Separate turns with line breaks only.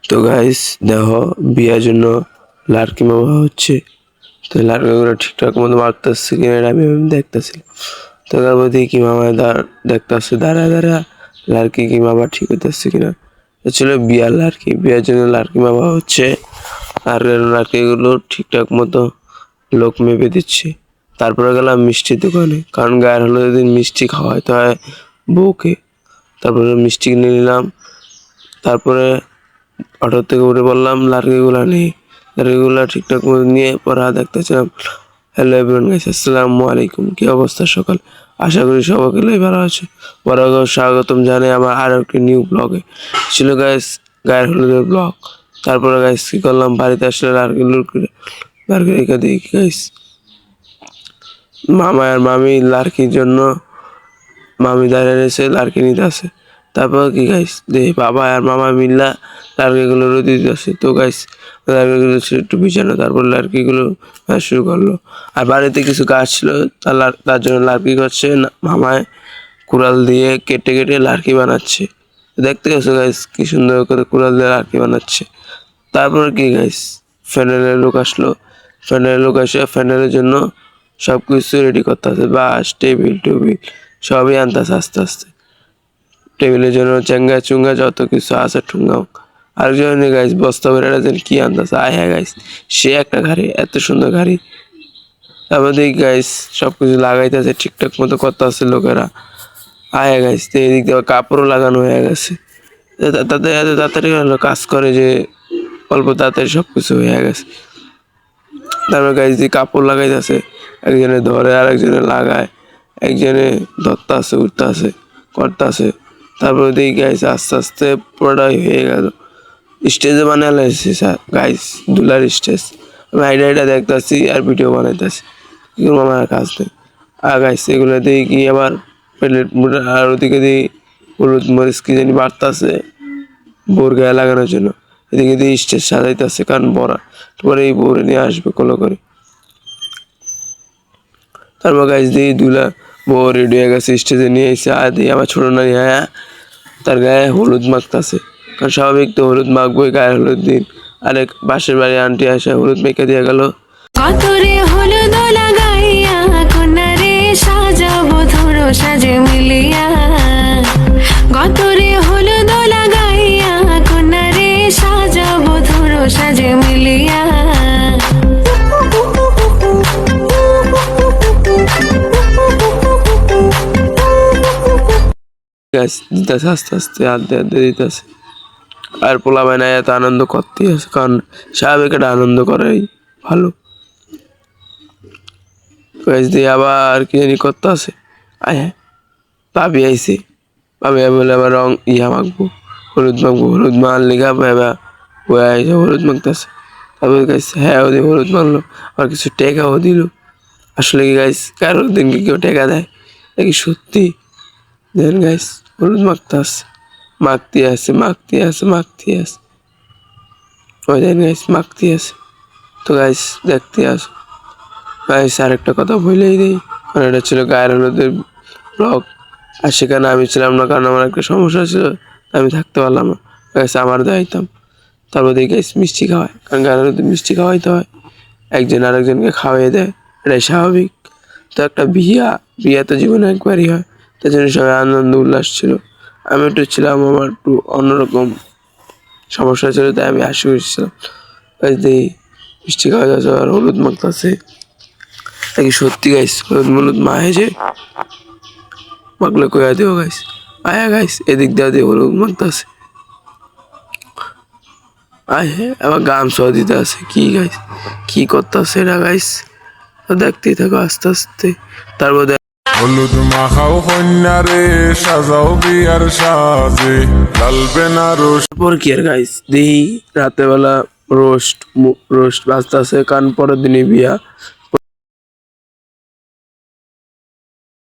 তো গাইস দেখো বিয়ার জন্য লাড়কি মামা হচ্ছে। তো লাড়কিগুলো ঠিকঠাক মতো মারতেছে কিনা এটা আমি দেখতেছিলাম। তো তারপর দেখি মামা দেখতেছে দাঁড়া লাড়কি কি মামা ঠিক হইতেছে কিনা। ছিল বিয়ার লাড়কি, বিয়ার জন্য লাড়কি মামা হচ্ছে। আর লাড়কিগুলো ঠিকঠাক মতো লোক মেপে দিচ্ছে। তারপরে গেলাম মিষ্টির দোকানে, কারণ গায়ের হলুদের দিন মিষ্টি খাওয়াইতে হয় বউকে। তারপরে মিষ্টি কিনে নিলাম। তারপরে অটো থেকে উঠে বললাম লাড়কিগুলা নেই। লাড়কিগুলা ঠিকঠাক মতো নিয়ে পরে দেখতেছিলাম। হ্যালো এভরিওয়ান গাইস, আসসালামু আলাইকুম। কি অবস্থা সকাল? আশা করি সবাই ভালো আছে। বড় স্বাগতম জানাই আমার আরো একটি নিউ ব্লগে। ছিল গাইস গায়ের হলুদের ব্লগ। তারপরে গাইস কি করলাম, বাড়িতে আসলে লাড়কি রেখে দিই গাইস। মামা আর মামি লাড়কির জন্য মামি দাঁড়িয়ে রয়েছে, লাড়কি নিতে আসে। তারপর কি গাইস দেখি বাবা আর মামা মিল্লা লাড়কিগুলো রোদে দিতে আসে। তো গাইস লাড়কিগুলো একটু বিছানো, তারপর লাড়কিগুলো শুরু করলো। আর বাড়িতে কিছু গাছ ছিল, তার জন্য লাড়কি করছে মামায় কুড়াল দিয়ে কেটে কেটে লাড়কি বানাচ্ছে। দেখতে গেছো গাইস কি সুন্দর করে কুড়াল দিয়ে লাড়কি বানাচ্ছে। তারপর কি গাইস ফ্যানেলের লোক আসলো। ফ্যানেলের লোক এসে ফ্যানেলের জন্য সব কিছু রেডি করতে আছে, বাস টেবিল সবই আনতেছে আস্তে আস্তে। টেবিলের জন্য চেঙ্গা চুঙ্গা যত কিছু আছে ঠুঙ্গা। আরেকজন গাইস বস্তা বেড়া যেন কি আনতেছে, আয় হ্যাঁ গাইস সে একটা গাড়ি, এত সুন্দর গাড়ি। তারপর দেখি গাইস সবকিছু লাগাইতেছে, ঠিকঠাক মতো করতে আছে লোকেরা। আয় গাইস এদিক দিয়ে কাপড়ও লাগানো হয়ে গেছে। তাতে এত তাড়াতাড়ি কাজ করে যে অল্প তাড়াতাড়ি সবকিছু হয়ে গেছে। তারপর গাইস দিয়ে কাপড় লাগাইতেছে, একজনে ধরে আর একজনে লাগায়, একজনে ধরতে আছে উঠতে আছে করতে আছে। তারপরে দেখি গাইস আস্তে আস্তে পুরোটাই হয়ে গেল। স্টেজে বানাইছে গাইস, দুলার স্টেজ। আমি আইডিয়া দেখতেছি আর ভিডিও বানাইতেছি, কি করবো আমার কাজ নেই। আর গাইস এগুলো দিয়ে কি আবার প্লেট আর ওদিকে দিয়ে হলুদ মরিচ কি জানি বাড়তেছে বোর গায়ে লাগানোর জন্য। এদিকে দিয়ে স্টেজ সাজাইতেছে, কারণ বড়া পরে এই বোরে নিয়ে আসবে কলো করে। তারপর গাইস দিয়ে দুলা বউ রেডি হয়ে গেছে, স্টেজে নিয়ে এসে আর দিয়ে আমার ছোট নারী হ্যাঁ তার গায়ে হলুদ মাখতেছে, কারণ স্বাভাবিক তো হলুদ মাখবই গায়ে হলুদ দিন। আরেক পাশের বাড়ি আন্টি আসে হলুদ মেখে দিয়ে গেল।
কতরে হলুদ লাগাইয়া কন্যারে সাজাবো ধরো সাজে মিলিয়া, কতরে হলুদ লাগাইয়া কন্যারে সাজাবো ধরো সাজে মিলিয়া।
দিতেছে আস্তে আস্তে আস্তে দিতেছে। আর পোলা বানায় এত আনন্দ করতেই আছে, কারণ স্বাভাবিক একটা আনন্দ করাই ভালো। দিয়ে আবার কি জানি করতে আছে, আয় হ্যাঁ ভাবি আইসি, ভাবি বলে আবার রং মাখবো, হলুদ মাখবো। হলুদ মাল লিখা ভাবা বয়ে আইসে হলুদ মাখতেছে। তারপর গাইস হ্যাঁ ওদের হলুদ মাখলো, আর কিছু টেকাও দিল। আসলে কি গাইস কারোর দিন কি কেউ টেকা দেয় নাকি সত্যি? দেন গাইস হলুদ মাখতে আছে ওই দেন গাইস মাখতে আছে। তো গাইস দেখতে আসো গাইস, আরেকটা কথা বলেই দিই, কারণ এটা ছিল গায়ের হলুদের ব্লগ। আর সেখানে আমি ছিলাম না, কারণ আমার একটা সমস্যা ছিল, আমি থাকতে পারলাম না। গাইস আমার দায়িতাম। তারপর দেখি গাইস মিষ্টি খাওয়ায়, কারণ গায়ের হলুদে মিষ্টি খাওয়াইতে হয়, একজন আরেকজনকে খাওয়াই দেয়, এটাই স্বাভাবিক। তো একটা বিয়া তো জীবনে একবারই হয়, তার জন্য সবাই আনন্দ উল্লাস ছিল। আমি একটু ছিলাম, আমার একটু অন্যরকম সমস্যা ছিল, তাই আমি হাসি খুশিছিলাম। গাইস দেখি মিষ্টি খাওয়া যাচ্ছে আর হলুদ মাখতেছে, নাকি সত্যি গাইস হলুদ মাহে যে মাখলে কয়া দিও গাইস। আয়া গাইস এদিক দিয়ে হলুদ মাখতেছে, আয় হ্যাঁ আবার গান সহ দিতে আছে। কি গাইস কি করতেছে এরা গাইস, দেখতেই থাকো আস্তে আস্তে। তারপর
হলুদ মাখাও কন্যারে সাজাও বিয়ার সাজে লাল বেনারস।
তারপর কি আর গাইস দিই রাতের বেলা রোস্ট বাজতেছে, কারণ পরের দিনই বিয়া।